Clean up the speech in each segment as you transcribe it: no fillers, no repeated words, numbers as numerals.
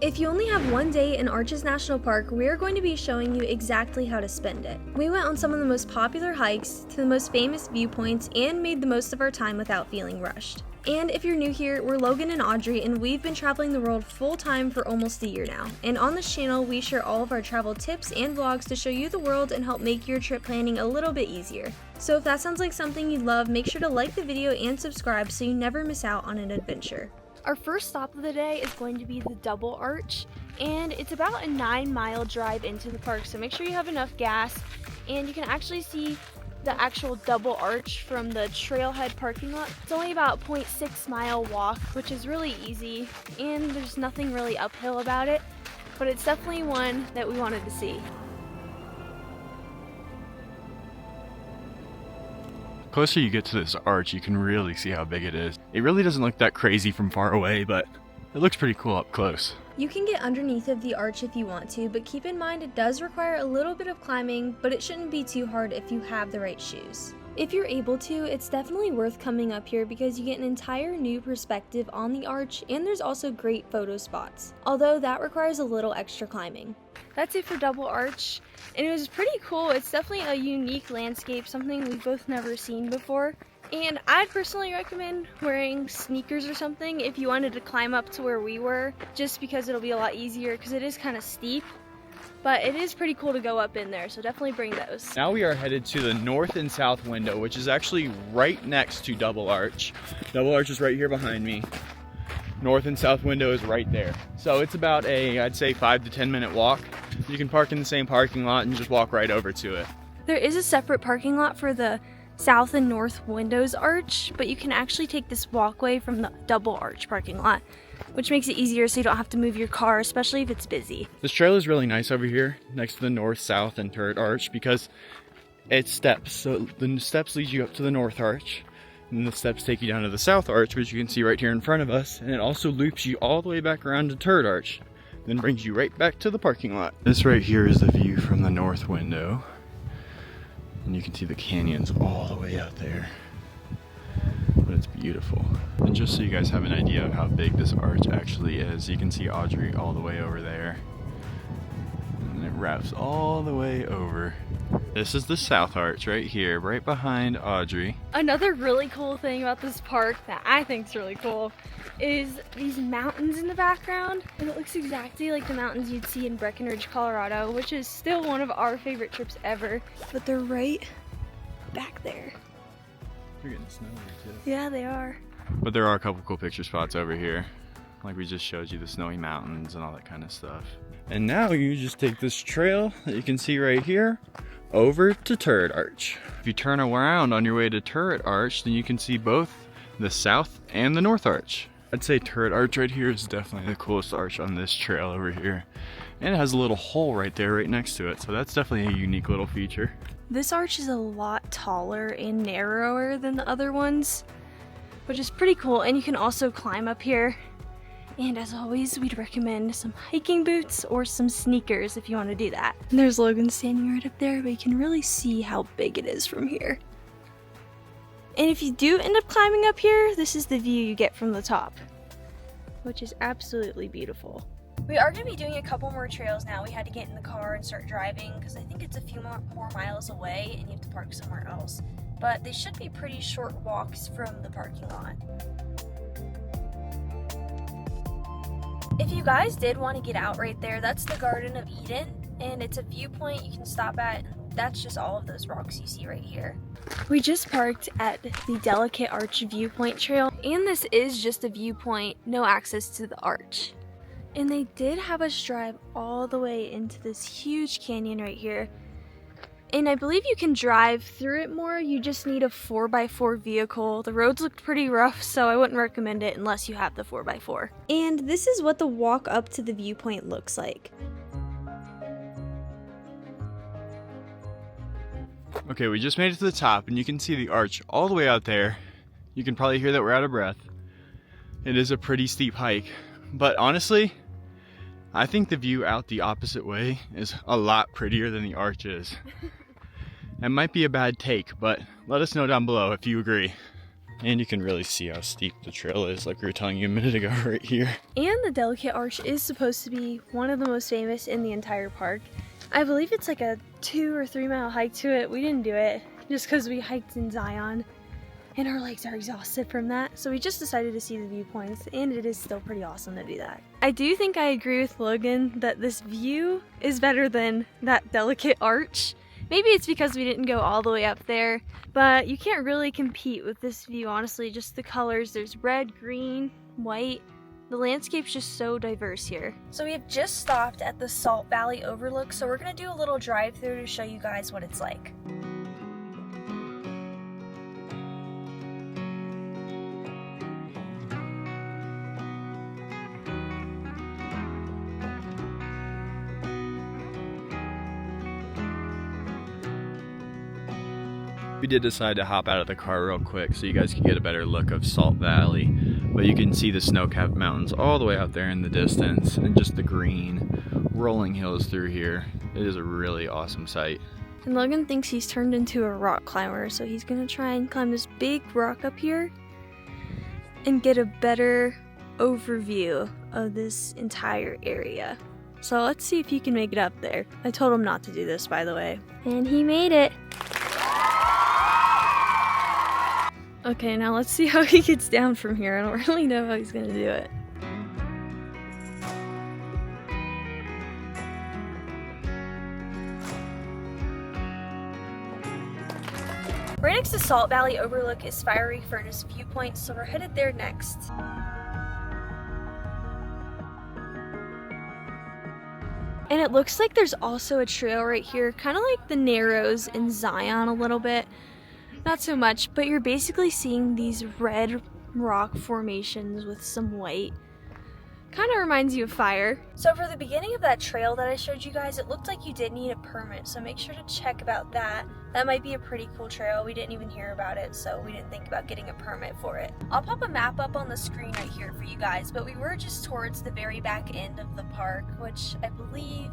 If you only have one day in Arches National Park, we are going to be showing you exactly how to spend it. We went on some of the most popular hikes to the most famous viewpoints and made the most of our time without feeling rushed. And if you're new here, we're Logan and Audrey, and we've been traveling the world full time for almost a year now. And on this channel, we share all of our travel tips and vlogs to show you the world and help make your trip planning a little bit easier. So if that sounds like something you love, make sure to like the video and subscribe so you never miss out on an adventure. Our first stop of the day is going to be the Double Arch, and it's about a 9-mile drive into the park, so make sure you have enough gas. And you can actually see the actual Double Arch from the trailhead parking lot. It's only about a 0.6-mile walk, which is really easy, and there's nothing really uphill about it, but it's definitely one that we wanted to see. The closer you get to this arch, you can really see how big it is. It really doesn't look that crazy from far away, but it looks pretty cool up close. You can get underneath of the arch if you want to, but keep in mind it does require a little bit of climbing, but it shouldn't be too hard if you have the right shoes. If you're able to, it's definitely worth coming up here because you get an entire new perspective on the arch, and there's also great photo spots, although that requires a little extra climbing. That's it for Double Arch, and it was pretty cool. It's definitely a unique landscape, something we've both never seen before. And I'd personally recommend wearing sneakers or something if you wanted to climb up to where we were, just because it'll be a lot easier because it is kind of steep. But it is pretty cool to go up in there, so definitely bring those. Now we are headed to the north and south window, which is actually right next to Double Arch. Double Arch is right here behind me. North and south window is right there. So it's about I'd say 5 to 10 minute walk. You can park in the same parking lot and just walk right over to it. There is a separate parking lot for the south and north windows arch, but you can actually take this walkway from the Double Arch parking lot, which makes it easier so you don't have to move your car, especially if it's busy. This trail is really nice over here next to the north, south, and turret arch because it's steps. So the steps lead you up to the north arch, and the steps take you down to the south arch, which you can see right here in front of us, and it also loops you all the way back around to turret arch, then brings you right back to the parking lot. This right here is the view from the north window, and you can see the canyons all the way out there. But it's beautiful. And just so you guys have an idea of how big this arch actually is, you can see Audrey all the way over there. And it wraps all the way over. This is the south arch right here, right behind Audrey. Another really cool thing about this park that I think is really cool is these mountains in the background. And it looks exactly like the mountains you'd see in Breckenridge, Colorado, which is still one of our favorite trips ever. But they're right back there. They're getting snowy too. Yeah, they are. But there are a couple cool picture spots over here. Like we just showed you, the snowy mountains and all that kind of stuff. And now you just take this trail that you can see right here over to Turret Arch. If you turn around on your way to Turret Arch, then you can see both the south and the north arch. I'd say Turret Arch right here is definitely the coolest arch on this trail over here. And it has a little hole right there right next to it, so that's definitely a unique little feature. This arch is a lot taller and narrower than the other ones, which is pretty cool, and you can also climb up here. And as always, we'd recommend some hiking boots or some sneakers if you want to do that. And there's Logan standing right up there, but you can really see how big it is from here. And if you do end up climbing up here, this is the view you get from the top, which is absolutely beautiful. We are going to be doing a couple more trails now. We had to get in the car and start driving because I think it's a few more miles away and you have to park somewhere else. But they should be pretty short walks from the parking lot. If you guys did want to get out right there, that's the Garden of Eden, and it's a viewpoint you can stop at. That's just all of those rocks you see right here. We just parked at the Delicate Arch Viewpoint Trail, and this is just a viewpoint, no access to the arch. And they did have us drive all the way into this huge canyon right here. And I believe you can drive through it more, you just need a 4x4 vehicle. The roads looked pretty rough, so I wouldn't recommend it unless you have the 4x4. And this is what the walk up to the viewpoint looks like. Okay, we just made it to the top and you can see the arch all the way out there. You can probably hear that we're out of breath. It is a pretty steep hike, but honestly, I think the view out the opposite way is a lot prettier than the arch is. It might be a bad take, but let us know down below if you agree. And you can really see how steep the trail is, like we were telling you a minute ago right here. And the Delicate Arch is supposed to be one of the most famous in the entire park. I believe it's like a 2 or 3 mile hike to it. We didn't do it just because we hiked in Zion and our legs are exhausted from that. So we just decided to see the viewpoints, and it is still pretty awesome to do that. I do think I agree with Logan that this view is better than that Delicate Arch. Maybe it's because we didn't go all the way up there, but you can't really compete with this view, honestly. Just the colors, there's red, green, white. The landscape's just so diverse here. So we have just stopped at the Salt Valley Overlook, so we're gonna do a little drive through to show you guys what it's like. We did decide to hop out of the car real quick so you guys can get a better look of Salt Valley. But you can see the snow-capped mountains all the way out there in the distance, and just the green rolling hills through here. It is a really awesome sight. And Logan thinks he's turned into a rock climber, so he's gonna try and climb this big rock up here and get a better overview of this entire area. So let's see if he can make it up there. I told him not to do this, by the way. And he made it. Okay, now let's see how he gets down from here. I don't really know how he's gonna do it. Right next to Salt Valley Overlook is Fiery Furnace Viewpoint, so we're headed there next. And it looks like there's also a trail right here, kind of like the Narrows in Zion a little bit. Not so much, but you're basically seeing these red rock formations with some white. Kind of reminds you of fire. So for the beginning of that trail that I showed you guys, it looked like you did need a permit, so make sure to check about that. That might be a pretty cool trail. We didn't even hear about it, so we didn't think about getting a permit for it. I'll pop a map up on the screen right here for you guys, but we were just towards the very back end of the park, which I believe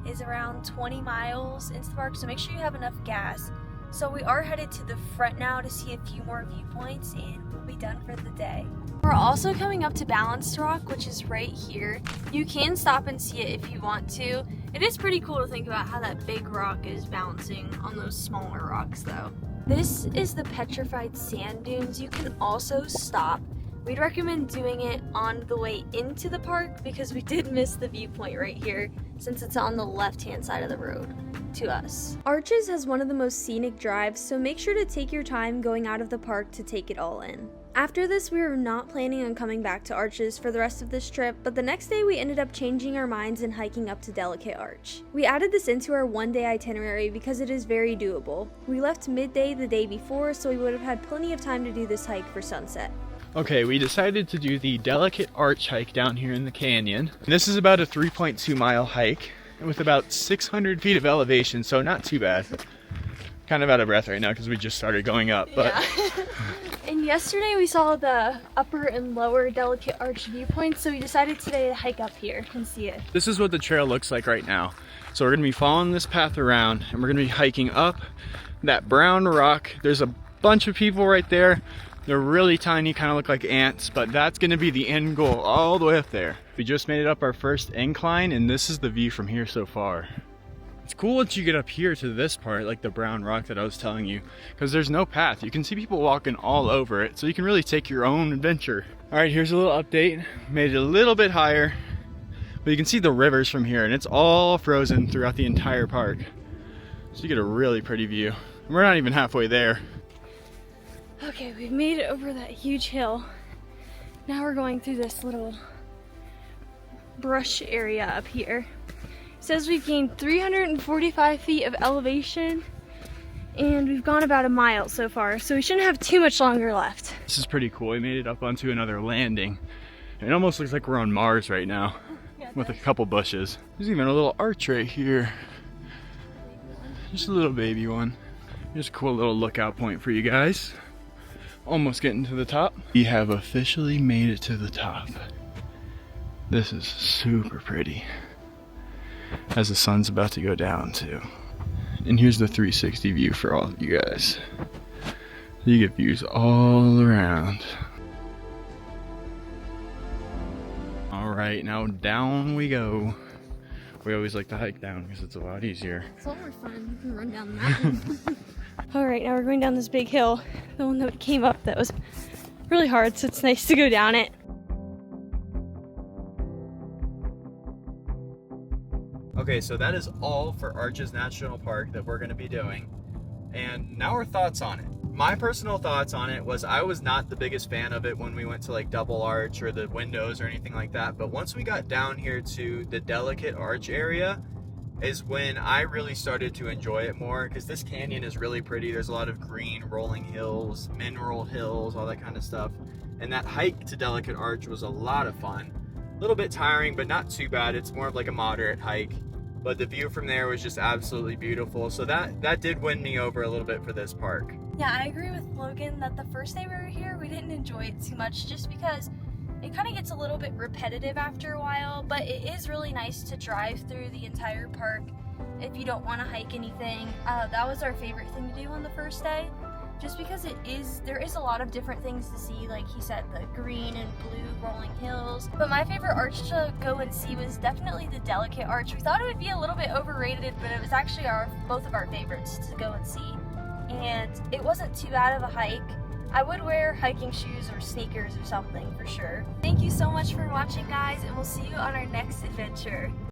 is around 20 miles into the park, so make sure you have enough gas. So we are headed to the front now to see a few more viewpoints, and we'll be done for the day. We're also coming up to Balanced Rock, which is right here. You can stop and see it if you want to. It is pretty cool to think about how that big rock is bouncing on those smaller rocks though. This is the petrified sand dunes. You can also stop. We'd recommend doing it on the way into the park because we did miss the viewpoint right here since it's on the left-hand side of the road to us. Arches has one of the most scenic drives, so make sure to take your time going out of the park to take it all in. After this, we were not planning on coming back to Arches for the rest of this trip, but the next day we ended up changing our minds and hiking up to Delicate Arch. We added this into our one-day itinerary because it is very doable. We left midday the day before, so we would have had plenty of time to do this hike for sunset. Okay, we decided to do the Delicate Arch hike down here in the canyon. This is about a 3.2 mile hike with about 600 feet of elevation, so not too bad. Kind of out of breath right now because we just started going up, but yeah. And yesterday we saw the upper and lower Delicate Arch viewpoints, so we decided today to hike up here and see it. This is what the trail looks like right now. So we're gonna be following this path around and we're gonna be hiking up that brown rock. There's a bunch of people right there. They're really tiny, kind of look like ants, but that's gonna be the end goal all the way up there. We just made it up our first incline and this is the view from here so far. It's cool once you get up here to this part, like the brown rock that I was telling you, because there's no path. You can see people walking all over it, so you can really take your own adventure. All right, here's a little update. Made it a little bit higher, but you can see the rivers from here, and it's all frozen throughout the entire park. So you get a really pretty view. And we're not even halfway there. Okay, we've made it over that huge hill. Now we're going through this little brush area up here. It says we've gained 345 feet of elevation and we've gone about a mile so far, so we shouldn't have too much longer left. This is pretty cool. We made it up onto another landing. It almost looks like we're on Mars right now with a couple bushes. There's even a little arch right here. Just a little baby one. Just a cool little lookout point for you guys. Almost getting to the top. We have officially made it to the top. This is super pretty. As the sun's about to go down too. And here's the 360 view for all of you guys. You get views all around. All right, now down we go. We always like to hike down because it's a lot easier. It's a lot more fun. You can run down the mountain. All right, now we're going down this big hill, the one that we came up that was really hard, so it's nice to go down it. Okay, so that is all for Arches National Park that we're going to be doing. And now our thoughts on it. My personal thoughts on it was I was not the biggest fan of it when we went to like Double Arch or the windows or anything like that. But once we got down here to the Delicate Arch area is when I really started to enjoy it more, because this canyon is really pretty. There's a lot of green rolling hills, mineral hills, all that kind of stuff. And that hike to Delicate Arch was a lot of fun. A little bit tiring, but not too bad. It's more of like a moderate hike. But the view from there was just absolutely beautiful. So that did win me over a little bit for this park. Yeah, I agree with Logan that the first day we were here, we didn't enjoy it too much just because it kind of gets a little bit repetitive after a while, but it is really nice to drive through the entire park if you don't want to hike anything. That was our favorite thing to do on the first day, just because there is a lot of different things to see, like he said, the green and blue rolling hills. But my favorite arch to go and see was definitely the Delicate Arch. We thought it would be a little bit overrated, but it was actually both of our favorites to go and see. And it wasn't too bad of a hike. I would wear hiking shoes or sneakers or something for sure. Thank you so much for watching, guys, and we'll see you on our next adventure.